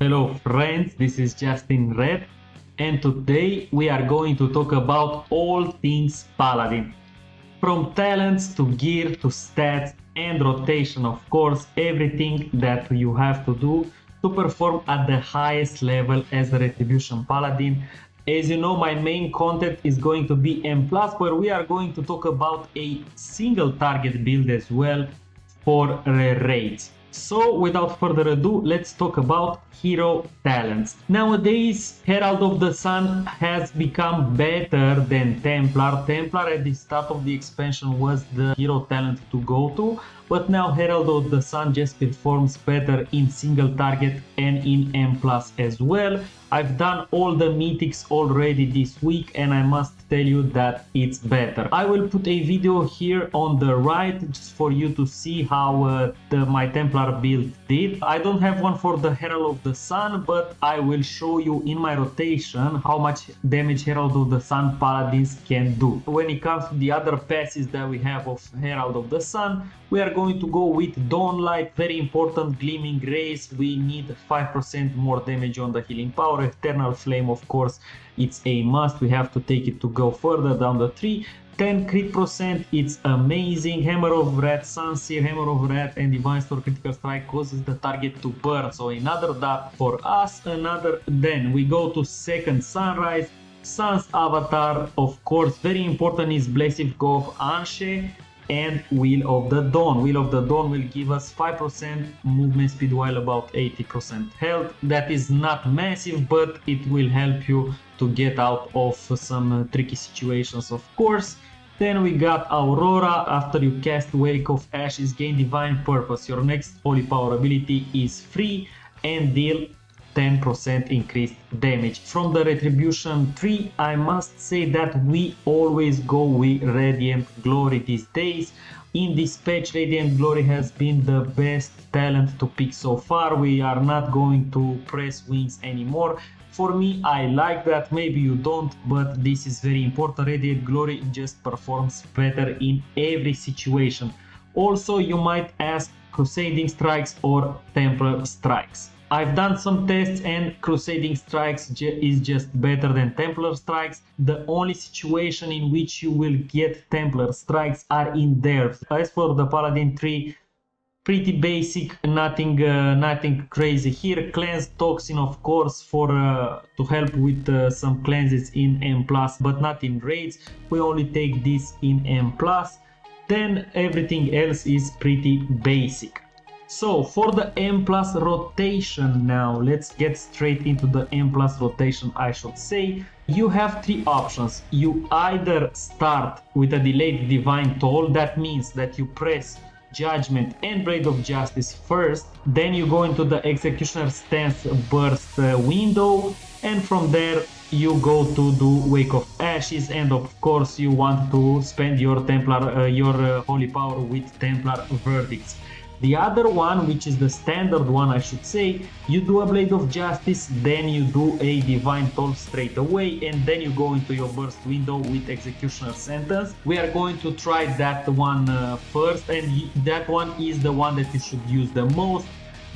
Hello friends, this is Justin Red, and today we are going to talk about all things Paladin. From talents to gear to stats and rotation, of course, everything that you have to do to perform at the highest level as a Retribution Paladin. As you know, my main content is going to be M+, where we are going to talk about a single target build as well for raids. So without further ado, let's talk about hero talents. Nowadays, Herald of the Sun has become better than Templar. Templar at the start of the expansion was the hero talent to go to, but now Herald of the Sun just performs better in single target and in M+ as well. I've done all the mythics already this week and I must tell you that it's better. I will put a video here on the right just for you to see how my Templar build did. I don't have one for the Herald of the Sun, but I will show you in my rotation how much damage Herald of the Sun Paladins can do. When it comes to the other passes that we have of Herald of the Sun, we are going to go with Dawn Light, very important, Gleaming Rays. We need 5% more damage on the healing power. Eternal Flame, of course, it's a must. We have to take it to go further down the tree. 10 crit %, it's amazing. Hammer of Wrath, Sunseer, Hammer of Wrath and Divine Storm critical strike causes the target to burn. So another dot for us, another. Then we go to second Sunrise. Sun's Avatar, of course, very important is Blessed Go of Anshe and Wheel of the Dawn. Wheel of the Dawn will give us 5% movement speed while about 80% health. That is not massive, but it will help you to get out of some tricky situations, of course. Then we got Aurora. After you cast Wake of Ashes, gain Divine Purpose. Your next Holy Power ability is free and deal 10% increased damage. From the Retribution tree, I must say that we always go with Radiant Glory these days. In this patch, Radiant Glory has been the best talent to pick so far. We are not going to press wings anymore. For me, I like that, maybe you don't, but this is very important. Radiant Glory just performs better in every situation. Also, you might ask Crusading Strikes or Templar Strikes. I've done some tests and Crusading Strikes is just better than Templar Strikes. The only situation in which you will get Templar Strikes are in there. As for the Paladin tree, pretty basic, nothing crazy here. Cleanse Toxin, of course, for to help with some cleanses in M+, but not in raids. We only take this in M+. Then everything else is pretty basic. So for the M+ rotation now, let's get straight into the M+ rotation, I should say. You have three options. You either start with a delayed Divine Toll, that means that you press Judgment and Blade of Justice first, then you go into the Executioner Stance Burst window, and from there you go to do Wake of Ashes, and of course you want to spend your Templar, your Holy Power with Templar Verdicts. The other one, which is the standard one I should say, you do a Blade of Justice, then you do a Divine Toll straight away, and then you go into your burst window with Executioner Sentence. We are going to try that one first, and that one is the one that you should use the most.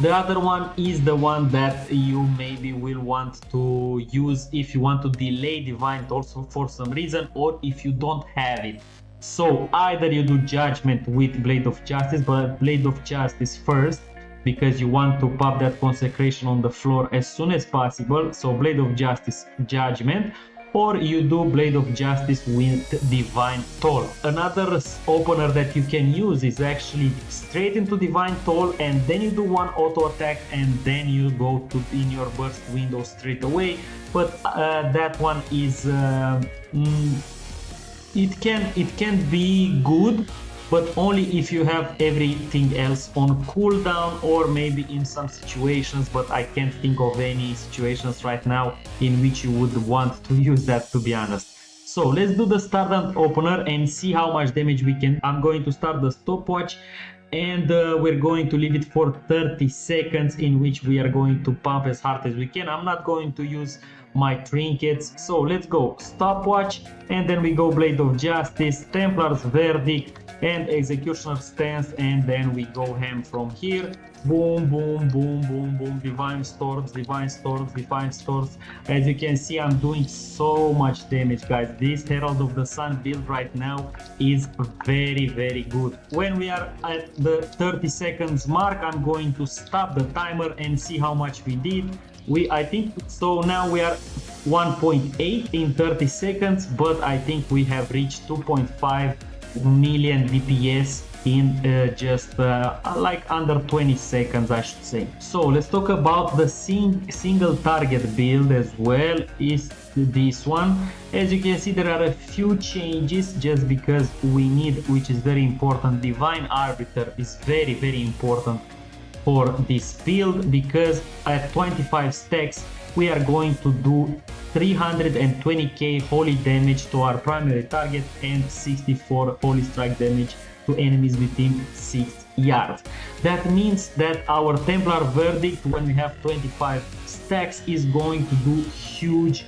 The other one is the one that you maybe will want to use if you want to delay Divine Toll for some reason, or if you don't have it. So either you do Judgment with Blade of Justice, but Blade of Justice first, because you want to pop that Consecration on the floor as soon as possible. So Blade of Justice, Judgment, or you do Blade of Justice with Divine Toll. Another opener that you can use is actually straight into Divine Toll, and then you do one auto attack, and then you go to in your burst window straight away. But that one is it can be good, but only if you have everything else on cooldown, or maybe in some situations, but I can't think of any situations right now in which you would want to use that, to be honest. So let's do the Stardust opener and see how much damage we can. I'm going to start the stopwatch, and we're going to leave it for 30 seconds in which we are going to pump as hard as we can. I'm not going to use my trinkets, so let's go stopwatch, and then we go Blade of Justice, Templar's Verdict, and executioner stance, and then we go ham from here. Boom, boom, boom, boom, boom, divine storms, divine storms, divine storms. As you can see, I'm doing so much damage, guys. This Herald of the Sun build right now is very, very good. When we are at the 30 seconds mark, I'm going to stop the timer and see how much we did. I think so. Now we are 1.8 in 30 seconds, but I think we have reached 2.5 million DPS in just like under 20 seconds, I should say. So let's talk about the single target build as well. Is this one. As you can see, there are a few changes just because we need, which is very important, Divine Arbiter is very, very important for this build, because at 25 stacks we are going to do 320k holy damage to our primary target and 64 holy strike damage to enemies within 6 yards. That means that our Templar Verdict, when we have 25 stacks, is going to do huge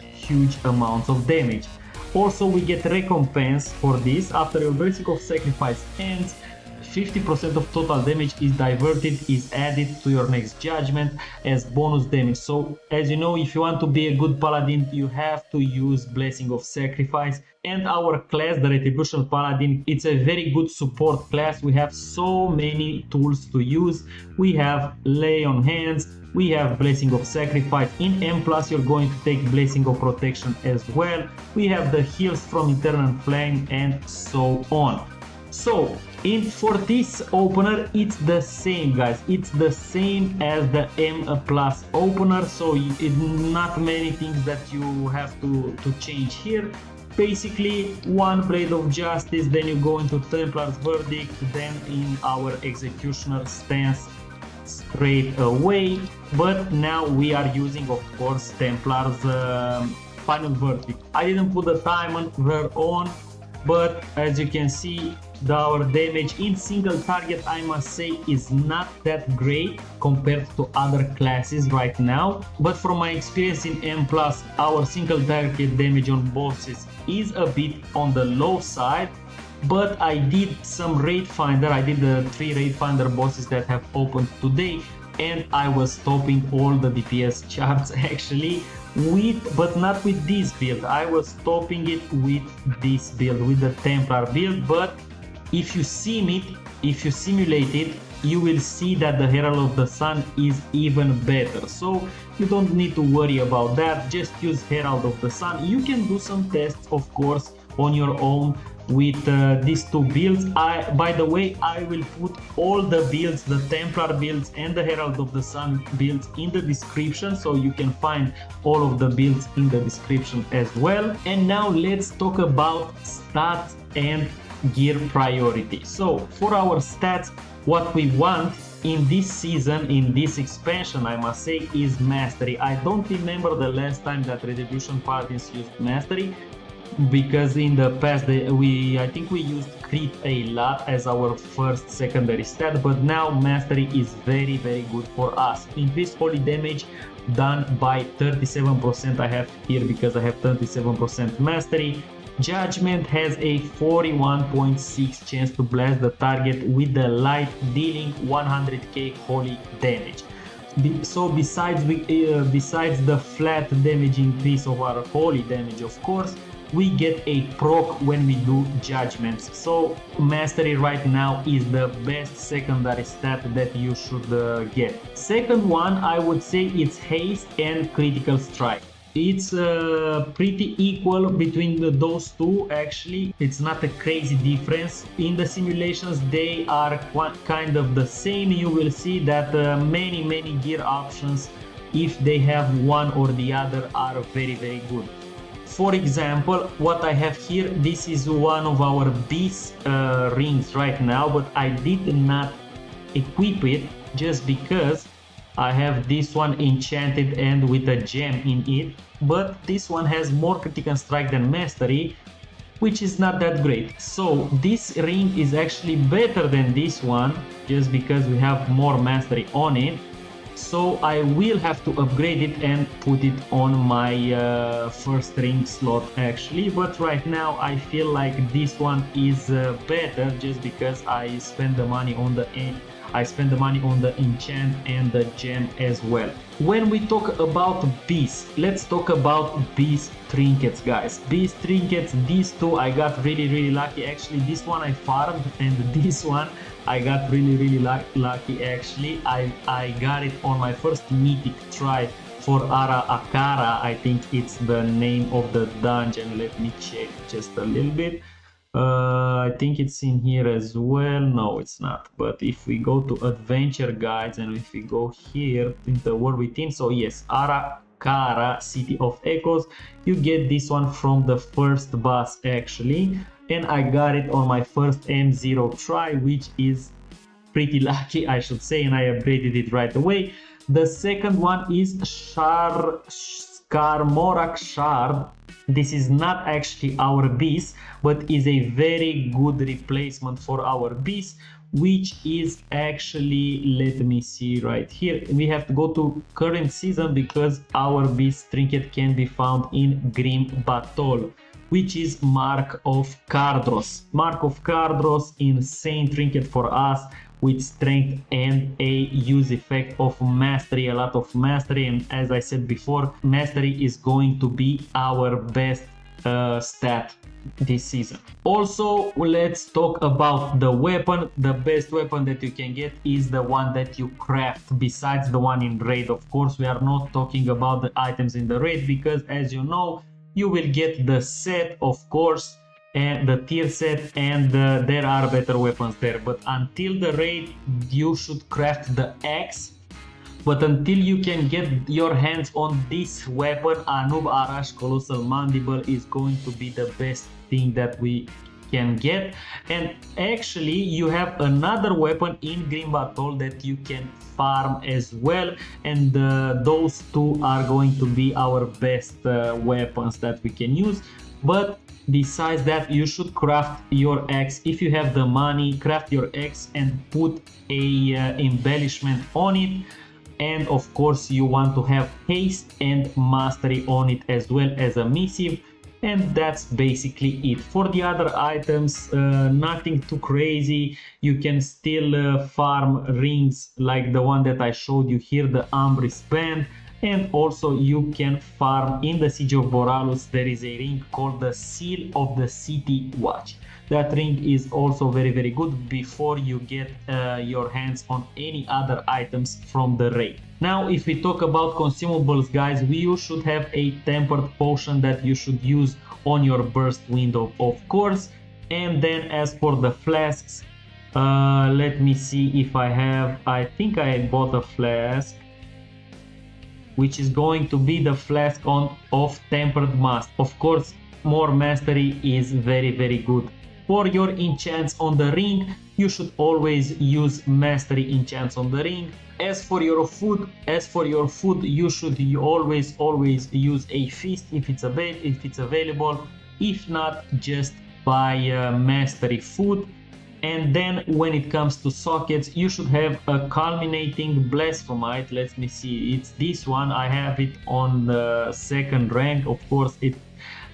amounts of damage. Also, we get recompense for this. After your Blessing of Sacrifice ends, 50% of total damage is diverted, is added to your next judgment as bonus damage. So as you know, if you want to be a good paladin, you have to use Blessing of Sacrifice. And our class, the Retribution Paladin, it's a very good support class. We have so many tools to use. We have Lay on Hands, we have Blessing of Sacrifice. In M+, you're going to take Blessing of Protection as well. We have the heals from Eternal Flame and so on. So for this opener, it's the same, guys. It's the same as the M+ opener, so it's not many things that you have to change here. Basically, one Blade of Justice, then you go into Templar's Verdict, then in our Executioner stance straight away. But now we are using, of course, Templar's Final Verdict. I didn't put the timer on, but as you can see, our damage in single target, I must say, is not that great compared to other classes right now. But from my experience in M+, our single target damage on bosses is a bit on the low side. But I did some Raid Finder, I did the 3 Raid Finder bosses that have opened today, and I was topping all the DPS charts actually, but not with this build. I was topping it with this build, with the Templar build. But if you simulate it, you will see that the Herald of the Sun is even better. So you don't need to worry about that. Just use Herald of the Sun. You can do some tests, of course, on your own with these two builds. By the way, I will put all the builds, the Templar builds and the Herald of the Sun builds, in the description, so you can find all of the builds in the description as well. And now let's talk about stats and gear priority. So for our stats, what we want in this season, in this expansion, I must say, is Mastery. I don't remember the last time that Retribution Paladins used Mastery, because in the past I think we used Crit a lot as our first secondary stat, but now Mastery is very, very good for us. Increased holy damage done by 37%, I have here because I have 37% Mastery. Judgment has a 41.6 chance to blast the target with the light, dealing 100k holy damage. So besides the flat damage increase of our holy damage, of course, we get a proc when we do judgments. So Mastery right now is the best secondary stat that you should get. Second one, I would say it's Haste and Critical Strike. It's pretty equal between those two, actually. It's not a crazy difference. In the simulations, they are kind of the same. You will see that many gear options, if they have one or the other, are very, very good. For example, what I have here, this is one of our beast rings right now, but I did not equip it just because I have this one enchanted and with a gem in it, but this one has more critical strike than Mastery, which is not that great. So this ring is actually better than this one just because we have more Mastery on it. so I will have to upgrade it and put it on my first ring slot actually, but right now I feel like this one is better just because I spend the money on the enchant and the gem as well. When we talk about beasts, let's talk about beast trinkets, guys. Beast trinkets, these two I got really lucky. Actually, this one I farmed, and this one I got really lucky actually. I got it on my first mythic try for Akara. I think it's the name of the dungeon. Let me check just a little bit. I think it's in here as well. No, it's not. But if we go to adventure guides and if we go here in the world within, so yes, Arakara, City of Echoes, you get this one from the first boss actually, and I got it on my first M0 try, which is pretty lucky, I should say, and I upgraded it right away. The second one is Skarmorak Shard. This is not actually our beast, but is a very good replacement for our beast, which is actually, let me see right here, we have to go to current season because our beast trinket can be found in Grim Battle, which is Mark of Kardros. Mark of Kardros, insane trinket for us, with strength and a use effect of mastery, a lot of mastery, and as I said before, mastery is going to be our best stat this season. Also, let's talk about the weapon. The best weapon that you can get is the one that you craft, besides the one in raid. Of course, we are not talking about the items in the raid because, as you know, you will get the set, of course, and the tier set, and there are better weapons there, but until the raid you should craft the axe. But until you can get your hands on this weapon, Anub Arash Colossal Mandible is going to be the best thing that we can get. And actually you have another weapon in Grim Battle that you can farm as well, and those two are going to be our best weapons that we can use. But besides that, you should craft your axe. If you have the money, craft your axe and put a embellishment on it. And of course you want to have haste and mastery on it as well as a missive. And that's basically it. For the other items, nothing too crazy. You can still farm rings like the one that I showed you here, the Ambris Band. And also you can farm in the Siege of Boralus. There is a ring called the Seal of the City Watch. That ring is also very good before you get your hands on any other items from the raid. Now if we talk about consumables, guys, you should have a tempered potion that you should use on your burst window, of course. And then as for the flasks, let me see if I have, I think I bought a flask, which is going to be the flask of tempered must. Of course, more mastery is very good. For your enchants on the ring, you should always use mastery enchants on the ring. As for your food, you should always use a feast if it's available. If not, just buy mastery food. And then when it comes to sockets, you should have a culminating blasphemite. Let me see, it's this one. I have it on the second rank. Of course,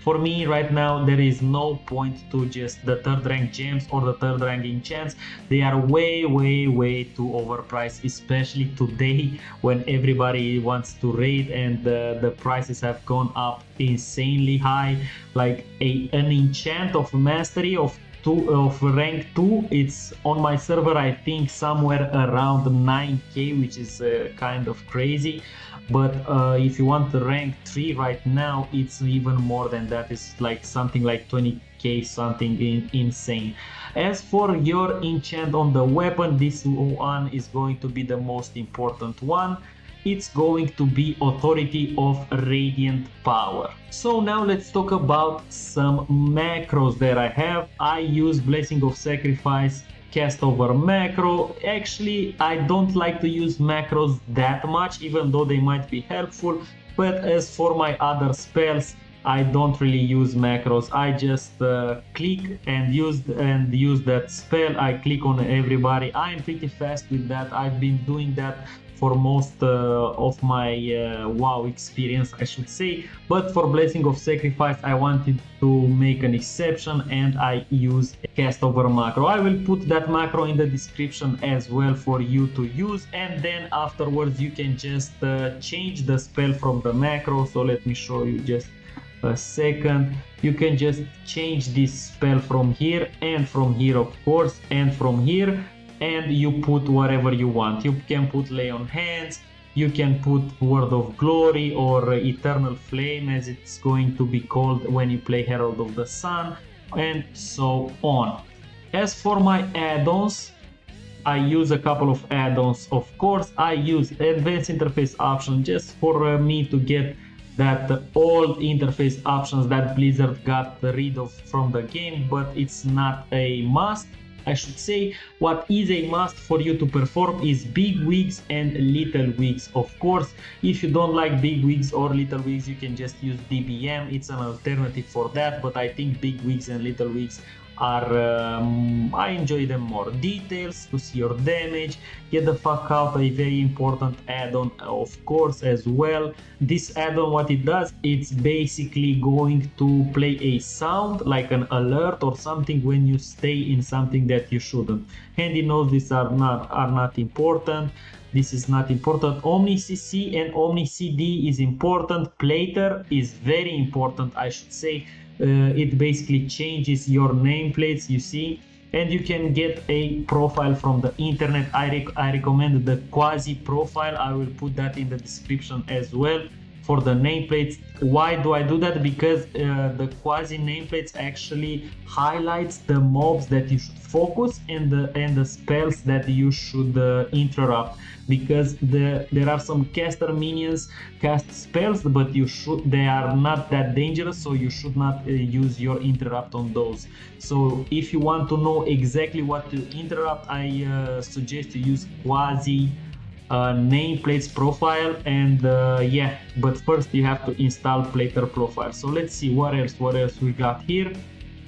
for me right now there is no point to just the third rank gems or the third rank enchants. They are way too overpriced, especially today when everybody wants to raid and the prices have gone up insanely high. Like an enchant of mastery of rank 2, it's on my server I think somewhere around 9k, which is kind of crazy. But if you want the rank 3 right now, it's even more than that. It's like something like 20k, something insane. As for your enchant on the weapon, this one is going to be the most important one. It's going to be Authority of Radiant Power. So now let's talk about some macros that I have. I use Blessing of Sacrifice, Cast Over Macro. Actually, I don't like to use macros that much, even though they might be helpful. But as for my other spells, I don't really use macros. I just click and use that spell. I click on everybody. I am pretty fast with that. I've been doing that for most of my WoW experience, I should say. But for Blessing of Sacrifice, I wanted to make an exception and I use a cast over macro. I will put that macro in the description as well for you to use, and then afterwards you can just change the spell from the macro. So let me show you just a second. You can just change this spell from here and from here, of course, and from here, and you put whatever you want. You can put Lay on Hands, you can put Word of Glory or Eternal Flame, as it's going to be called when you play Herald of the Sun, and so on. As for my add-ons, I use a couple of add-ons, of course. I use Advanced Interface option just for me to get that old interface options that Blizzard got rid of from the game, but it's not a must. I should say what is a must for you to perform is big wigs and little wigs. Of course, if you don't like big wigs or little wigs, you can just use DBM. It's an alternative for that, but I think big wigs and little wigs are I enjoy them more. Details to see your damage, Get the Fuck Out, a very important add-on, of course, as well. This add-on, what it does, it's basically going to play a sound like an alert or something when you stay in something that you shouldn't. Handy notes, these are not important. This is not important. Omni CC and Omni CD is important. Plater is very important, I should say. It basically changes your nameplates, you see, and you can get a profile from the internet. I recommend the quasi profile. I will put that in the description as well for the nameplates. Why do I do that? Because the quasi nameplates actually highlights the mobs that you should focus and the spells that you should interrupt, because there are some caster minions cast spells, but they are not that dangerous, so you should not use your interrupt on those. So if you want to know exactly what to interrupt, I suggest you use quasi nameplates profile, and yeah, but first you have to install Plater profile. So let's see what else we got here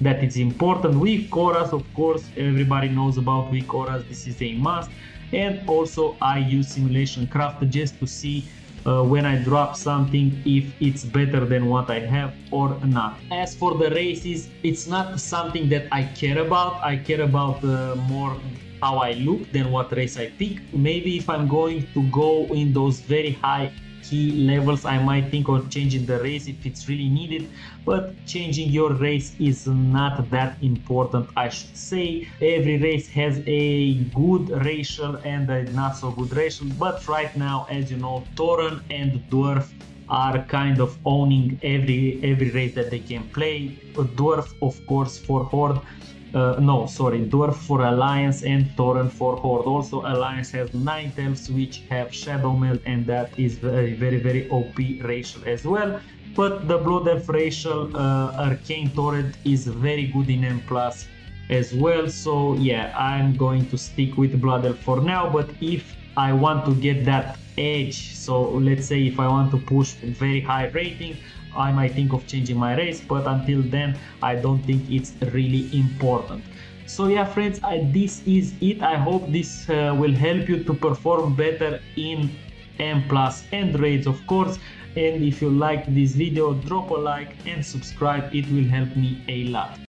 that is important. Weak auras, of course, everybody knows about weak auras. This is a must. And also I use Simulation Craft just to see when I drop something if it's better than what I have or not. As for the races, it's not something that I care about. I care about more how I look than what race I pick. Maybe if I'm going to go in those very high key levels, I might think of changing the race if it's really needed, but changing your race is not that important, I should say. Every race has a good racial and a not so good racial, but right now, as you know, Tauren and Dwarf are kind of owning every race that they can play. Dwarf, of course, for Horde. Dwarf for Alliance and Tauren for Horde. Also, Alliance has Night Elves which have Shadow Meld, and that is very OP racial as well. But the Blood Elf racial Arcane Torrent is very good in M+ as well. So yeah, I'm going to stick with Blood Elf for now, but if I want to get that edge, so let's say if I want to push very high rating, I might think of changing my race, but until then I don't think it's really important. So yeah, friends, this is it. I hope this will help you to perform better in M+ and raids, of course. And if you liked this video, drop a like and subscribe, it will help me a lot.